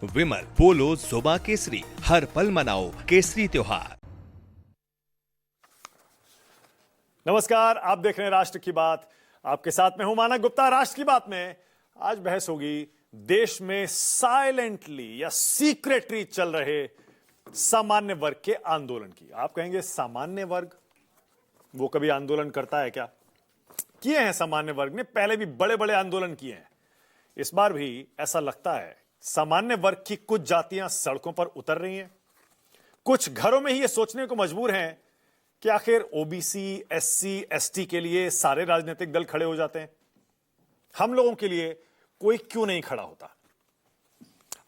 विमल, पोलो, जोमा केसरी, हर पल मनाओ केसरी त्योहार। नमस्कार, आप देख रहे हैं राष्ट्र की बात। आपके साथ में हूं मानक गुप्ता। राष्ट्र की बात में आज बहस होगी देश में साइलेंटली या सीक्रेटली चल रहे सामान्य वर्ग के आंदोलन की। आप कहेंगे सामान्य वर्ग, वो कभी आंदोलन करता है क्या? किए हैं सामान्य वर्ग ने, पहले भी बड़े बड़े आंदोलन किए हैं। इस बार भी ऐसा लगता है सामान्य वर्ग की कुछ जातियां सड़कों पर उतर रही हैं। कुछ घरों में ही ये सोचने को मजबूर हैं कि आखिर ओबीसी, एससी, एसटी के लिए सारे राजनीतिक दल खड़े हो जाते हैं, हम लोगों के लिए कोई क्यों नहीं खड़ा होता?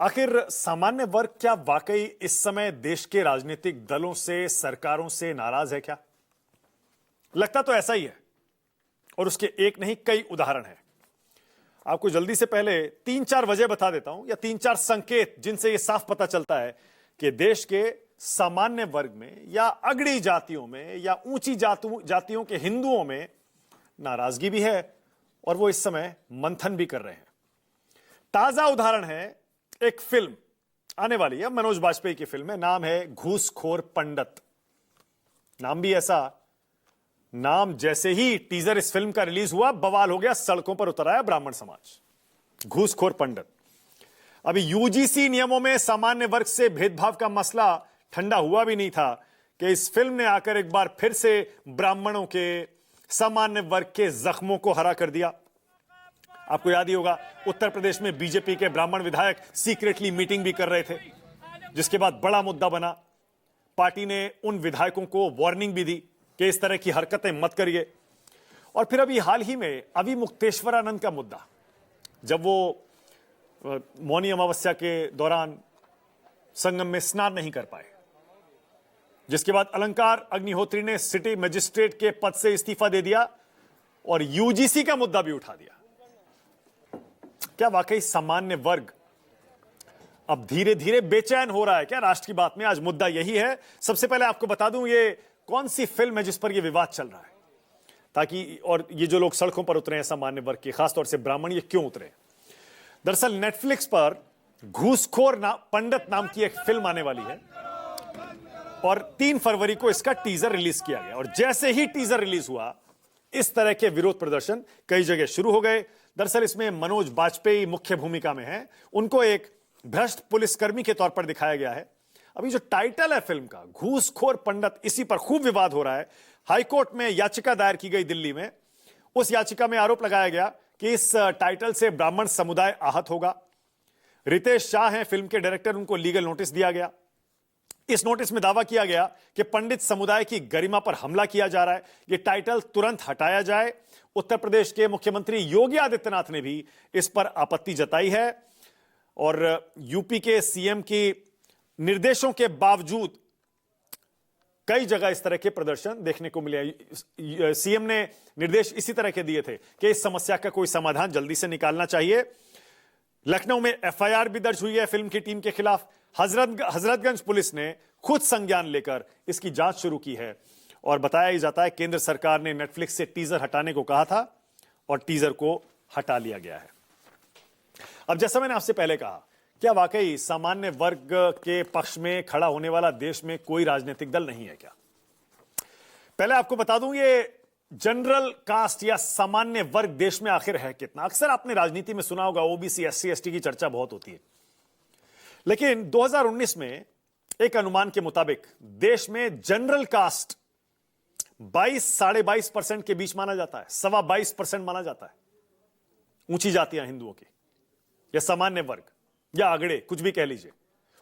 आखिर सामान्य वर्ग क्या वाकई इस समय देश के राजनीतिक दलों से, सरकारों से नाराज है क्या? लगता तो ऐसा ही है, और उसके एक नहीं कई उदाहरण हैं। आपको जल्दी से पहले 3-4 वजह बता देता हूं, या 3-4 संकेत जिनसे यह साफ पता चलता है कि देश के सामान्य वर्ग में या अगड़ी जातियों में या ऊंची जातियों के हिंदुओं में नाराजगी भी है, और वो इस समय मंथन भी कर रहे हैं। ताजा उदाहरण है, एक फिल्म आने वाली है, मनोज बाजपेयी की फिल्म है, नाम है घूसखोर पंडित। नाम भी ऐसा, नाम जैसे ही टीजर इस फिल्म का रिलीज हुआ, बवाल हो गया, सड़कों पर उतर आया ब्राह्मण समाज। घूसखोर पंडित। अभी यूजीसी नियमों में सामान्य वर्ग से भेदभाव का मसला ठंडा हुआ भी नहीं था कि इस फिल्म ने आकर एक बार फिर से ब्राह्मणों के, सामान्य वर्ग के जख्मों को हरा कर दिया। आपको याद ही होगा, उत्तर प्रदेश में बीजेपी के ब्राह्मण विधायक सीक्रेटली मीटिंग भी कर रहे थे, जिसके बाद बड़ा मुद्दा बना। पार्टी ने उन विधायकों को वार्निंग भी दी कि इस तरह की हरकतें मत करिए। और फिर अभी हाल ही में अभी मुक्तेश्वरानंद का मुद्दा, जब वो मौनी अमावस्या के दौरान संगम में स्नान नहीं कर पाए, जिसके बाद अलंकार अग्निहोत्री ने सिटी मजिस्ट्रेट के पद से इस्तीफा दे दिया और यूजीसी का मुद्दा भी उठा दिया। क्या वाकई सामान्य वर्ग अब धीरे धीरे बेचैन हो रहा है क्या? राष्ट्र की बात में आज मुद्दा यही है। सबसे पहले आपको बता दूं, ये कौन सी फिल्म है जिस पर यह विवाद चल रहा है, ताकि, और ये जो लोग सड़कों पर उतरे हैं सामान्य वर्ग के, खासतौर से ब्राह्मण, ये क्यों उतरे? दरअसल नेटफ्लिक्स पर घूसखोर पंडित नाम की एक फिल्म आने वाली है, और 3 फरवरी को इसका टीजर रिलीज किया गया। और जैसे ही टीजर रिलीज हुआ, इस तरह के विरोध प्रदर्शन कई जगह शुरू हो गए। दरअसल इसमें मनोज बाजपेयी मुख्य भूमिका में है, उनको एक भ्रष्ट पुलिसकर्मी के तौर पर दिखाया गया है। अभी जो टाइटल है फिल्म का, घूसखोर पंडित, इसी पर खूब विवाद हो रहा है। हाईकोर्ट में याचिका दायर की गई दिल्ली में। उस याचिका में आरोप लगाया गया कि इस टाइटल से ब्राह्मण समुदाय आहत होगा। रितेश शाह हैं फिल्म के डायरेक्टर, उनको लीगल नोटिस दिया गया। इस नोटिस में दावा किया गया कि पंडित समुदाय की गरिमा पर हमला किया जा रहा है, यह टाइटल तुरंत हटाया जाए। उत्तर प्रदेश के मुख्यमंत्री योगी आदित्यनाथ ने भी इस पर आपत्ति जताई है, और यूपी के सीएम की निर्देशों के बावजूद कई जगह इस तरह के प्रदर्शन देखने को मिले। सीएम ने निर्देश इसी तरह के दिए थे कि इस समस्या का कोई समाधान जल्दी से निकालना चाहिए। लखनऊ में एफआईआर भी दर्ज हुई है फिल्म की टीम के खिलाफ। हजरतगंज पुलिस ने खुद संज्ञान लेकर इसकी जांच शुरू की है, और बताया ही जाता है केंद्र सरकार ने नेटफ्लिक्स से टीजर हटाने को कहा था, और टीजर को हटा लिया गया है। अब जैसा मैंने आपसे पहले कहा, क्या वाकई सामान्य वर्ग के पक्ष में खड़ा होने वाला देश में कोई राजनीतिक दल नहीं है क्या? पहले आपको बता दूं, ये जनरल कास्ट या सामान्य वर्ग देश में आखिर है कितना? अक्सर आपने राजनीति में सुना होगा, ओबीसी, एससी, एसटी की चर्चा बहुत होती है, लेकिन 2019 में एक अनुमान के मुताबिक देश में जनरल कास्ट 22-22.5% के बीच माना जाता है, 22.25% माना जाता है। ऊंची जातियां हिंदुओं की, या सामान्य वर्ग, या अगड़े, कुछ भी कह लीजिए।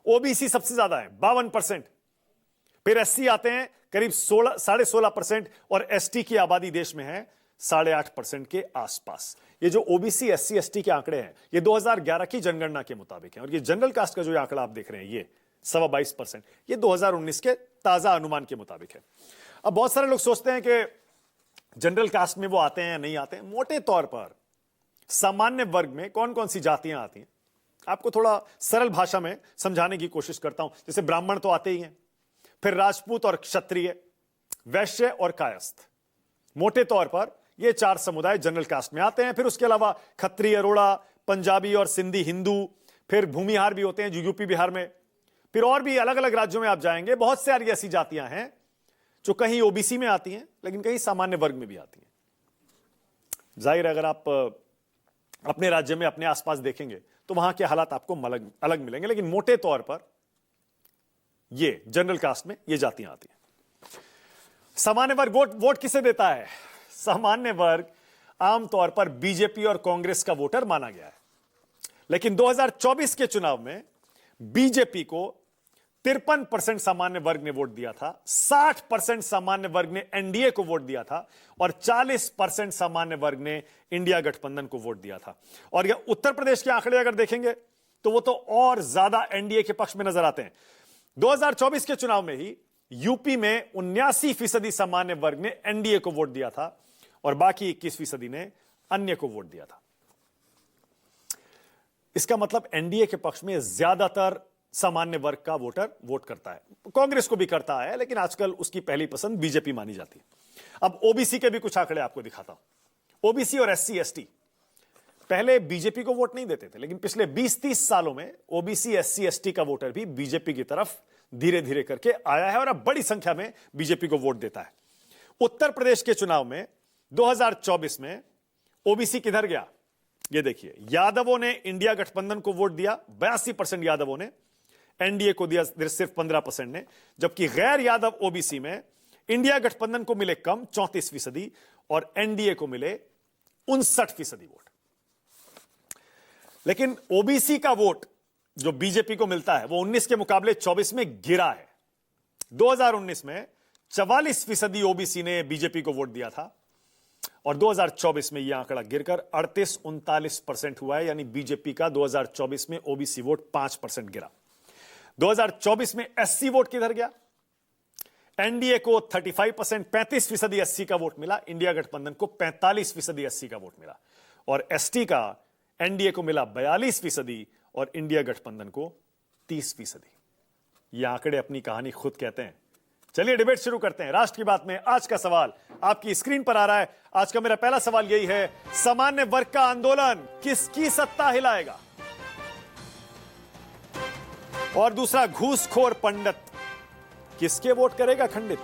ओबीसी सबसे ज्यादा है, 52%। फिर एससी आते हैं करीब 16.5%, और एसटी की आबादी देश में है 8.5% के आसपास। ये जो ओबीसी, एससी, एसटी के आंकड़े हैं, ये 2011 की जनगणना के मुताबिक है, और ये जनरल कास्ट का जो आंकड़ा आप देख रहे हैं, ये 22.25%, ये 2019 के ताजा अनुमान के मुताबिक है। अब बहुत सारे लोग सोचते हैं कि जनरल कास्ट में वो आते हैं या नहीं आते हैं। मोटे तौर पर सामान्य वर्ग में कौन कौन सी जातियां आती हैं, आपको थोड़ा सरल भाषा में समझाने की कोशिश करता हूं। जैसे ब्राह्मण तो आते ही हैं, फिर राजपूत और क्षत्रिय, वैश्य और कायस्थ। मोटे तौर पर ये 4 समुदाय जनरल कास्ट में आते हैं। फिर उसके अलावा खत्री, अरोड़ा, पंजाबी और सिंधी हिंदू, फिर भूमिहार भी होते हैं जो यूपी बिहार में, फिर और भी अलग अलग राज्यों में आप जाएंगे, बहुत सारी ऐसी जातियां हैं जो कहीं ओबीसी में आती हैं लेकिन कहीं सामान्य वर्ग में भी आती हैं। जाहिर है, अगर आप अपने राज्य में अपने आसपास देखेंगे तो वहां के हालात आपको अलग मिलेंगे, लेकिन मोटे तौर पर ये जनरल कास्ट में ये जातियां आती हैं। सामान्य वर्ग वोट किसे देता है? सामान्य वर्ग आमतौर पर बीजेपी और कांग्रेस का वोटर माना गया है, लेकिन 2024 के चुनाव में बीजेपी को 53% सामान्य वर्ग ने वोट दिया था, 60% सामान्य वर्ग ने एनडीए को वोट दिया था और 40% सामान्य वर्ग ने इंडिया गठबंधन को वोट दिया था। और यह उत्तर प्रदेश के आंकड़े अगर देखेंगे तो वो तो और ज्यादा एनडीए के पक्ष में नजर आते हैं। 2024 के चुनाव में ही यूपी में 79% सामान्य वर्ग ने एनडीए को वोट दिया था और बाकी 21% ने अन्य को वोट दिया था। इसका मतलब एनडीए के पक्ष में ज्यादातर सामान्य वर्ग का वोटर वोट करता है। कांग्रेस को भी करता है, लेकिन आजकल उसकी पहली पसंद बीजेपी मानी जाती है। अब ओबीसी के भी कुछ आंकड़े आपको दिखाता हूं। ओबीसी और एससी एसटी पहले बीजेपी को वोट नहीं देते थे, लेकिन पिछले 20-30 सालों में ओबीसी एससी एसटी का वोटर भी बीजेपी की तरफ धीरे धीरे करके आया है और अब बड़ी संख्या में बीजेपी को वोट देता है। उत्तर प्रदेश के चुनाव में 2024 में ओबीसी किधर गया? ये देखिए, यादवों ने इंडिया गठबंधन को वोट दिया, 82% यादवों ने, एनडीए को दिया सिर्फ 15% ने, जबकि गैर यादव ओबीसी में इंडिया गठबंधन को मिले कम 34% और एनडीए को मिले 59% वोट। लेकिन ओबीसी का वोट जो बीजेपी को मिलता है वो 19 के मुकाबले 24 में गिरा है। 2019 में 44% ओबीसी ने बीजेपी को वोट दिया था और 2024 में यह आंकड़ा गिरकर 38-39% हुआ है, यानी बीजेपी का 2024 में ओबीसी वोट 5% गिरा। 2024 में एससी वोट किधर गया? एनडीए को 35%, 35% एससी का वोट मिला, इंडिया गठबंधन को 45% एससी का वोट मिला और एसटी का एनडीए को मिला 42% और इंडिया गठबंधन को 30%। ये आंकड़े अपनी कहानी खुद कहते हैं। चलिए डिबेट शुरू करते हैं। राष्ट्र की बात में आज का सवाल आपकी स्क्रीन पर आ रहा है। आज का मेरा पहला सवाल यही है, सामान्य वर्ग का आंदोलन किसकी सत्ता हिलाएगा? और दूसरा, घूसखोर पंडित किसके वोट करेगा खंडित?